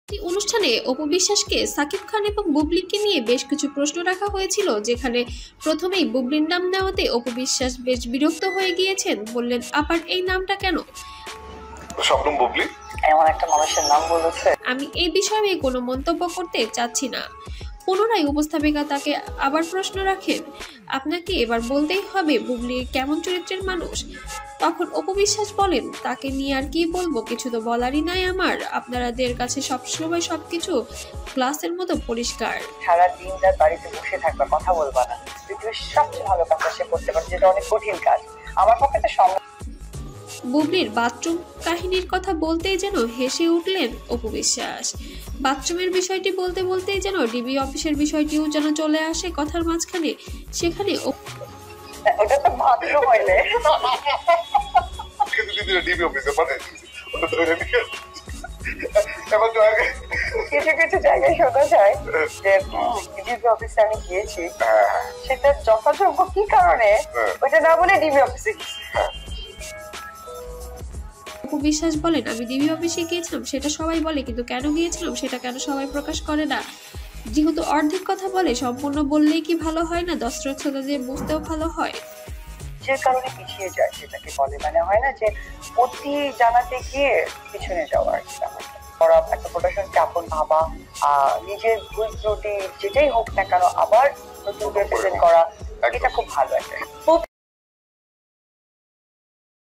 একটি অনুষ্ঠানে অপু বিশ্বাসকে সাকিব খান এবং বুবলিকে নিয়ে বেশ কিছু প্রশ্ন রাখা হয়েছিল, যেখানে প্রথমেই বুবলির নাম নেওয়াতে অপু বিশ্বাস বেশ বিরক্ত হয়ে গিয়েছেন। বললেন, আবার এই নামটা কেন? স্বপ্নম বুবলি এমন একটা মানুষের নাম বলেছে। আমি এই বিষয়ে কোনো মন্তব্য করতে চাচ্ছি না। পুনরায় উপস্থাপিকা তাকে আবার প্রশ্ন রাখেন, আপনাকে এবার বলতেই হবে বুবলি কেমন চরিত্রের মানুষ। তখন অপু বিশ্বাস বলেন, তাকে নিয়ে আর কি বলবো, কিছু তো বলারই নাই আমার। আপনাদের কাছে সবসময় সবকিছু গ্লাসের মতো পরিষ্কার। সারা দিন রাত বাড়িতে বসে থাকবা, কথা বলবা না। পৃথিবীর সবচেয়ে ভালো কাজটা সে করতে পারে, যেটা অনেক কঠিন কাজ। আমার পক্ষে তো সম্ভব। বুবলির বাথরুম কাহিনীর কথা বলতেই যেন হেসে উঠলেন অপু বিশ্বাস। বাথরুমের বিষয়টি বলতে বলতেই যেন ডিবি অফিসের বিষয়টিও যেন চলে আসে কথার মাঝখানে। সেখানে ওটা তো বাথরুম হইলে ডিবি অফিসে মানে কিছু কিছু জায়গায় শোনা যায় যে ডিবি অফিসে আমি গিয়েছি, সেটা যথাযোগ্য কি কারণে ওটা না বলে ডিবি অফিসে গেছি। অপু বিশ্বাস বলেন, আমি ডিবি অফিসে গিয়েছিলাম সেটা সবাই বলে, কিন্তু কেন গিয়েছিলাম সেটা কেন সবাই প্রকাশ করে না? যেহেতু অর্ধেক কথা বলে, সম্পূর্ণ বললেই কি ভালো হয় না? দর্শক শ্রোতাদের বুঝতেও ভালো হয়। যে কারণে পিছিয়ে যায় সেটাকে বলে, মানে হয় না যে অতি জানাতে গিয়ে পিছনে যাওয়া আর কি। ওরা একটা প্রোডাকশনকে আপন ভাবা, নিজের ভুল ত্রুটি যেটাই হোক না কেন আবার নতুন করে প্রেজেন্ট করা, এটা খুব ভালো একটা। খুব